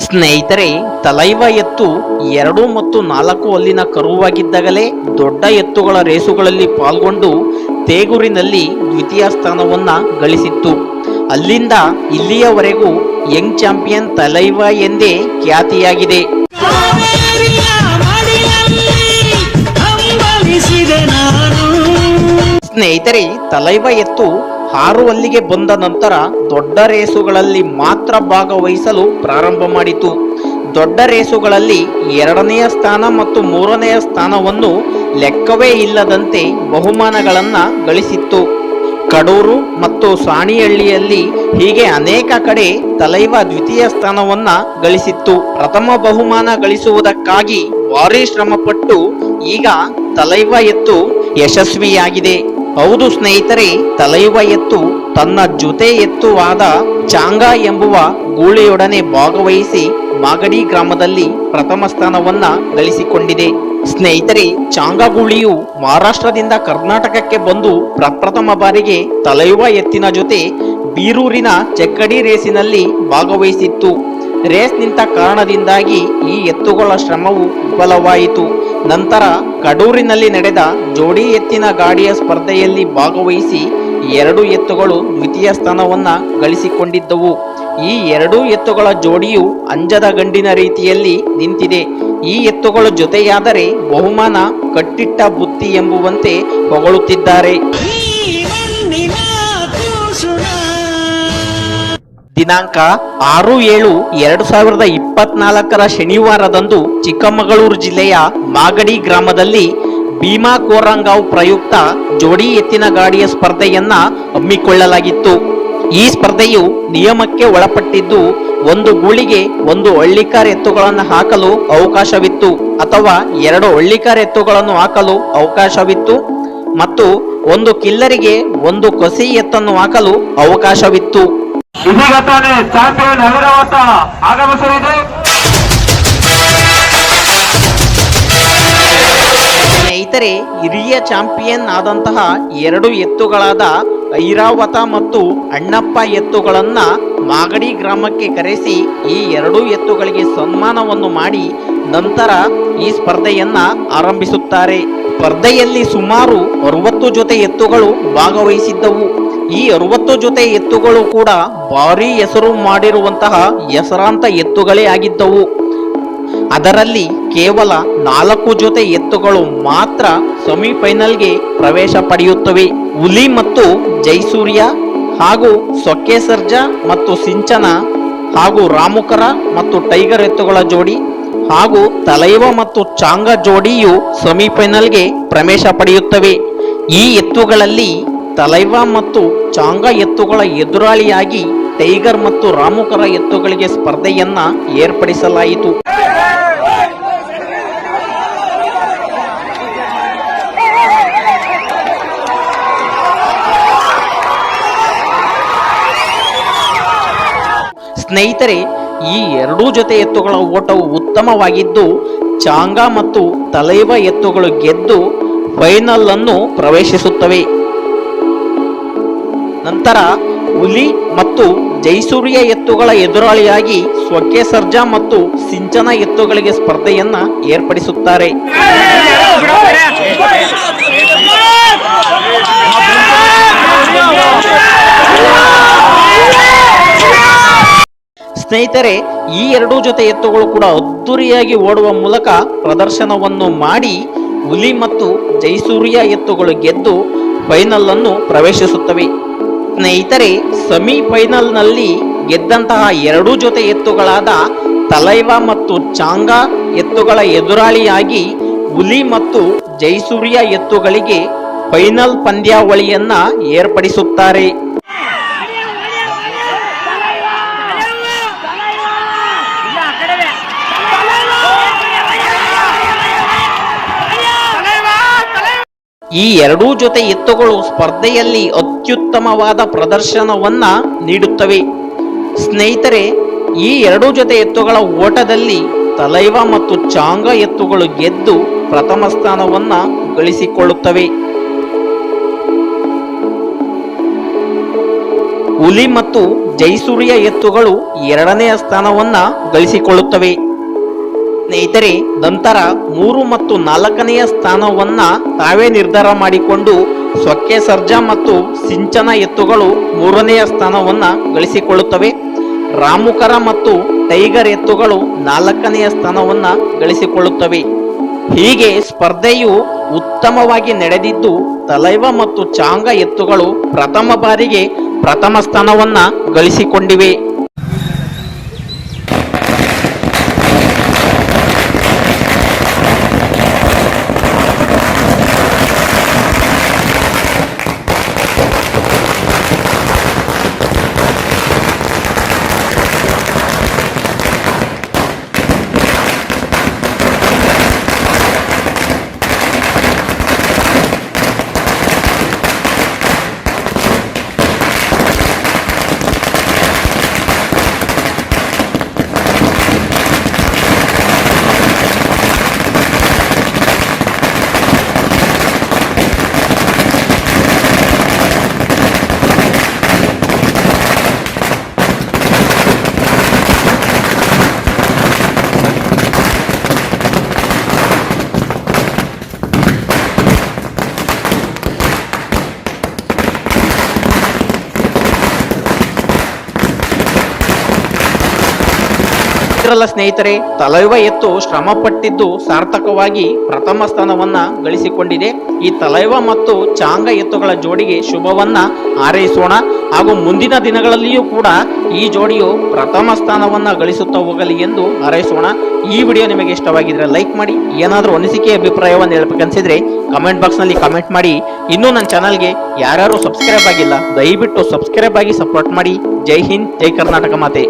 ಸ್ನೇಹಿತರೆ, ತಲೈವ ಎತ್ತು 2 ಮತ್ತು 4 ಹಲ್ಲಿನ ಕರುವಾಗಿದ್ದಾಗಲೇ ದೊಡ್ಡ ಎತ್ತುಗಳ ರೇಸುಗಳಲ್ಲಿ ಪಾಲ್ಗೊಂಡು ತೇಗೂರಿನಲ್ಲಿ ದ್ವಿತೀಯ ಸ್ಥಾನವನ್ನ ಗಳಿಸಿತ್ತು. ಅಲ್ಲಿಂದ ಇಲ್ಲಿಯವರೆಗೂ ಯಂಗ್ ಚಾಂಪಿಯನ್ ತಲೈವ ಎಂದೇ ಖ್ಯಾತಿಯಾಗಿದೆ. ಸ್ನೇಹಿತರೆ, ತಲೈವ ಎತ್ತು 6 ಹಲ್ಲಿಗೆ ಬಂದ ನಂತರ ದೊಡ್ಡ ರೇಸುಗಳಲ್ಲಿ ಮಾತ್ರ ಭಾಗವಹಿಸಲು ಪ್ರಾರಂಭ ಮಾಡಿತು. ದೊಡ್ಡ ರೇಸುಗಳಲ್ಲಿ 2ನೆಯ ಸ್ಥಾನ ಮತ್ತು 3ನೆಯ ಸ್ಥಾನವನ್ನು ಲೆಕ್ಕವೇ ಇಲ್ಲದಂತೆ ಬಹುಮಾನಗಳನ್ನ ಗಳಿಸಿತ್ತು. ಕಡೂರು ಮತ್ತು ಸಾಣಿಹಳ್ಳಿಯಲ್ಲಿ ಹೀಗೆ ಅನೇಕ ಕಡೆ ತಲೈವ ದ್ವಿತೀಯ ಸ್ಥಾನವನ್ನ ಗಳಿಸಿತ್ತು. ಪ್ರಥಮ ಬಹುಮಾನ ಗಳಿಸುವುದಕ್ಕಾಗಿ ಭಾರಿ ಶ್ರಮಪಟ್ಟು ಈಗ ತಲೈವ ಎತ್ತು ಯಶಸ್ವಿಯಾಗಿದೆ. ಹೌದು ಸ್ನೇಹಿತರೆ, ತಲೈವ ಎತ್ತು ತನ್ನ ಜೊತೆ ಎತ್ತುವಾದ ಚಾಂಗಾ ಎಂಬುವ ಗೂಳಿಯೊಡನೆ ಭಾಗವಹಿಸಿ ಮಾಗಡಿ ಗ್ರಾಮದಲ್ಲಿ ಪ್ರಥಮ ಸ್ಥಾನವನ್ನ ಗಳಿಸಿಕೊಂಡಿದೆ. ಸ್ನೇಹಿತರೆ, ಚಾಂಗಾ ಗೂಳಿಯು ಮಹಾರಾಷ್ಟ್ರದಿಂದ ಕರ್ನಾಟಕಕ್ಕೆ ಬಂದು ಪ್ರಪ್ರಥಮ ಬಾರಿಗೆ ತಲೈವ ಎತ್ತಿನ ಜೊತೆ ಬೀರೂರಿನ ಚಕ್ಕಡಿ ರೇಸಿನಲ್ಲಿ ಭಾಗವಹಿಸಿತ್ತು. ರೇಸ್ ನಿಂತ ಕಾರಣದಿಂದಾಗಿ ಈ ಎತ್ತುಗಳ ಶ್ರಮವು ವಿಫಲವಾಯಿತು. ನಂತರ ಕಡೂರಿನಲ್ಲಿ ನಡೆದ ಜೋಡಿ ಎತ್ತಿನ ಗಾಡಿಯ ಸ್ಪರ್ಧೆಯಲ್ಲಿ ಭಾಗವಹಿಸಿ 2 ಎತ್ತುಗಳು ದ್ವಿತೀಯ ಸ್ಥಾನವನ್ನ ಗಳಿಸಿಕೊಂಡಿದ್ದವು. ಈ 2 ಎತ್ತುಗಳ ಜೋಡಿಯು ಅಂಜದ ಗಂಡಿನ ರೀತಿಯಲ್ಲಿ ನಿಂತಿದೆ. ಈ ಎತ್ತುಗಳು ಜೊತೆಯಾದರೆ ಬಹುಮಾನ ಕಟ್ಟಿಟ್ಟ ಬುತ್ತಿ ಎಂಬುವಂತೆ ಹೊಗಳುತ್ತಿದ್ದಾರೆ. ದಿನಾಂಕ 6/7/2024 ಶನಿವಾರದಂದು ಚಿಕ್ಕಮಗಳೂರು ಜಿಲ್ಲೆಯ ಮಾಗಡಿ ಗ್ರಾಮದಲ್ಲಿ ಭೀಮಾ ಕೋರಂಗಾವ್ ಪ್ರಯುಕ್ತ ಜೋಡಿ ಎತ್ತಿನ ಗಾಡಿಯ ಸ್ಪರ್ಧೆಯನ್ನ ಹಮ್ಮಿಕೊಳ್ಳಲಾಗಿತ್ತು. ಈ ಸ್ಪರ್ಧೆಯು ನಿಯಮಕ್ಕೆ ಒಳಪಟ್ಟಿದ್ದು, ಒಂದು ಗೂಳಿಗೆ 1 ಹಳ್ಳಿಕಾರ್ ಎತ್ತುಗಳನ್ನು ಹಾಕಲು ಅವಕಾಶವಿತ್ತು ಅಥವಾ 2 ಹಳ್ಳಿಕಾರ್ ಎತ್ತುಗಳನ್ನು ಹಾಕಲು ಅವಕಾಶವಿತ್ತು ಮತ್ತು 1 ಕಿಲ್ಲರಿಗೆ 1 ಕಸಿ ಎತ್ತನ್ನು ಹಾಕಲು ಅವಕಾಶವಿತ್ತು. ಇದೀಗ ತಾನೇ ಚಾಂಪಿಯನ್ ಐರಾವತ ಆಗಮಿಸಲಿದೆ. ಸ್ನೇಹಿತರೆ, ಹಿರಿಯ ಚಾಂಪಿಯನ್ ಆದಂತಹ 2 ಎತ್ತುಗಳಾದ ಐರಾವತ ಮತ್ತು ಅಣ್ಣಪ್ಪ ಎತ್ತುಗಳನ್ನ ಮಾಗಡಿ ಗ್ರಾಮಕ್ಕೆ ಕರೆಸಿ ಈ 2 ಎತ್ತುಗಳಿಗೆ ಸನ್ಮಾನವನ್ನು ಮಾಡಿ ನಂತರ ಈ ಸ್ಪರ್ಧೆಯನ್ನ ಆರಂಭಿಸುತ್ತಾರೆ. ಸ್ಪರ್ಧೆಯಲ್ಲಿ ಸುಮಾರು 60 ಜೊತೆ ಎತ್ತುಗಳು ಭಾಗವಹಿಸಿದ್ದವು. ಈ 60 ಜೊತೆ ಎತ್ತುಗಳು ಕೂಡ ಭಾರಿ ಹೆಸರು ಮಾಡಿರುವಂತಹ ಹೆಸರಾಂತ ಎತ್ತುಗಳೇ ಆಗಿದ್ದವು. ಅದರಲ್ಲಿ ಕೇವಲ 4 ಜೊತೆ ಎತ್ತುಗಳು ಮಾತ್ರ ಸೆಮಿಫೈನಲ್ಗೆ ಪ್ರವೇಶ ಪಡೆಯುತ್ತವೆ. ಹುಲಿ ಮತ್ತು ಜೈಸೂರ್ಯ ಹಾಗೂ ಸೊಕ್ಕೆ ಸರ್ಜಾ ಮತ್ತು ಸಿಂಚನ ಹಾಗೂ ರಾಮುಕರ ಮತ್ತು ಟೈಗರ್ ಎತ್ತುಗಳ ಜೋಡಿ ಹಾಗೂ ತಲೈವ ಮತ್ತು ಚಾಂಗಾ ಜೋಡಿಯು ಸೆಮಿಫೈನಲ್ಗೆ ಪ್ರವೇಶ ಪಡೆಯುತ್ತವೆ. ಈ ಎತ್ತುಗಳಲ್ಲಿ ತಲೈವ ಮತ್ತು ಚಾಂಗಾ ಎತ್ತುಗಳ ಎದುರಾಳಿಯಾಗಿ ಟೈಗರ್ ಮತ್ತು ರಾಮುಕರ ಎತ್ತುಗಳಿಗೆ ಸ್ಪರ್ಧೆಯನ್ನ ಏರ್ಪಡಿಸಲಾಯಿತು. ಸ್ನೇಹಿತರೆ, ಈ 2 ಜೊತೆ ಎತ್ತುಗಳ ಓಟವು ಉತ್ತಮವಾಗಿದ್ದು ಚಾಂಗಾ ಮತ್ತು ತಲೈವ ಎತ್ತುಗಳು ಗೆದ್ದು ಫೈನಲ್ ಅನ್ನು ಪ್ರವೇಶಿಸುತ್ತವೆ. ನಂತರ ಹುಲಿ ಮತ್ತು ಜೈಸೂರ್ಯ ಎತ್ತುಗಳ ಎದುರಾಳಿಯಾಗಿ ಸೊಕ್ಕೆ ಸರ್ಜಾ ಮತ್ತು ಸಿಂಚನ ಎತ್ತುಗಳಿಗೆ ಸ್ಪರ್ಧೆಯನ್ನ ಏರ್ಪಡಿಸುತ್ತಾರೆ. ಸ್ನೇಹಿತರೆ, ಈ 2 ಜೊತೆ ಎತ್ತುಗಳು ಕೂಡ ಅದ್ದೂರಿಯಾಗಿ ಓಡುವ ಮೂಲಕ ಪ್ರದರ್ಶನವನ್ನು ಮಾಡಿ ಹುಲಿ ಮತ್ತು ಜೈಸೂರ್ಯ ಎತ್ತುಗಳು ಗೆದ್ದು ಫೈನಲ್ ಅನ್ನು ಪ್ರವೇಶಿಸುತ್ತವೆ. ಸ್ನೇಹಿತರೆ, ಸೆಮಿಫೈನಲ್ನಲ್ಲಿ ಗೆದ್ದಂತಹ 2 ಜೊತೆ ಎತ್ತುಗಳಾದ ತಲೈವ ಮತ್ತು ಚಾಂಗಾ ಎತ್ತುಗಳ ಎದುರಾಳಿಯಾಗಿ ಹುಲಿ ಮತ್ತು ಜೈಸೂರ್ಯ ಎತ್ತುಗಳಿಗೆ ಫೈನಲ್ ಪಂದ್ಯಾವಳಿಯನ್ನ ಏರ್ಪಡಿಸುತ್ತಾರೆ. ಈ 2 ಜೊತೆ ಎತ್ತುಗಳು ಸ್ಪರ್ಧೆಯಲ್ಲಿ ಅತ್ಯುತ್ತಮವಾದ ಪ್ರದರ್ಶನವನ್ನ ನೀಡುತ್ತವೆ. ಸ್ನೇಹಿತರೆ, ಈ 2 ಜೊತೆ ಎತ್ತುಗಳ ಓಟದಲ್ಲಿ ತಲೈವ ಮತ್ತು ಚಾಂಗಾ ಎತ್ತುಗಳು ಗೆದ್ದು ಪ್ರಥಮ ಸ್ಥಾನವನ್ನ ಗಳಿಸಿಕೊಳ್ಳುತ್ತವೆ. ಹುಲಿ ಮತ್ತು ಜೈಸೂರಿಯ ಎತ್ತುಗಳು 2ನೇ ಸ್ಥಾನವನ್ನ ಗಳಿಸಿಕೊಳ್ಳುತ್ತವೆ. ಸ್ನೇಹಿತರೆ, ನಂತರ 3 ಮತ್ತು 4ನೇ ಸ್ಥಾನವನ್ನ ತಾವೇ ನಿರ್ಧಾರ ಮಾಡಿಕೊಂಡು ಸೊಕ್ಕೆ ಸರ್ಜಾ ಮತ್ತು ಸಿಂಚನ ಎತ್ತುಗಳು 3ನೇ ಸ್ಥಾನವನ್ನ ಗಳಿಸಿಕೊಳ್ಳುತ್ತವೆ. ರಾಮುಕರ ಮತ್ತು ಟೈಗರ್ ಎತ್ತುಗಳು 4ನೇ ಸ್ಥಾನವನ್ನ ಗಳಿಸಿಕೊಳ್ಳುತ್ತವೆ. ಹೀಗೆ ಸ್ಪರ್ಧೆಯು ಉತ್ತಮವಾಗಿ ನಡೆದಿದ್ದು ತಲೈವ ಮತ್ತು ಚಾಂಗಾ ಎತ್ತುಗಳು ಪ್ರಥಮ ಬಾರಿಗೆ ಪ್ರಥಮ ಸ್ಥಾನವನ್ನ ಗಳಿಸಿಕೊಂಡಿವೆ. ಸ್ನೇಹಿತರೆ, ತಲೈವ ಎತ್ತು ಶ್ರಮ ಪಟ್ಟಿದ್ದು ಸಾರ್ಥಕವಾಗಿ ಪ್ರಥಮ ಸ್ಥಾನವನ್ನ ಗಳಿಸಿಕೊಂಡಿದೆ. ಈ ತಲೈವ ಮತ್ತು ಚಾಂಗಾ ಎತ್ತುಗಳ ಜೋಡಿಗೆ ಶುಭವನ್ನ ಹಾರೈಸೋಣ. ಹಾಗೂ ಮುಂದಿನ ದಿನಗಳಲ್ಲಿಯೂ ಕೂಡ ಈ ಜೋಡಿಯು ಪ್ರಥಮ ಸ್ಥಾನವನ್ನ ಗಳಿಸುತ್ತಾ ಹೋಗಲಿ ಎಂದು ಹಾರೈಸೋಣ. ಈ ವಿಡಿಯೋ ನಿಮಗೆ ಇಷ್ಟವಾಗಿದ್ರೆ ಲೈಕ್ ಮಾಡಿ. ಏನಾದರೂ ಅನಿಸಿಕೆ ಅಭಿಪ್ರಾಯವನ್ನು ಹೇಳಬೇಕನ್ಸಿದ್ರೆ ಕಮೆಂಟ್ ಬಾಕ್ಸ್ ನಲ್ಲಿ ಕಮೆಂಟ್ ಮಾಡಿ. ಇನ್ನೂ ನನ್ನ ಚಾನಲ್ಗೆ ಯಾರ್ಯಾರು ಸಬ್ಸ್ಕ್ರೈಬ್ ಆಗಿಲ್ಲ, ದಯವಿಟ್ಟು ಸಬ್ಸ್ಕ್ರೈಬ್ ಆಗಿ ಸಪೋರ್ಟ್ ಮಾಡಿ. ಜೈ ಹಿಂದ್, ಜೈ ಕರ್ನಾಟಕ ಮಾತೆ.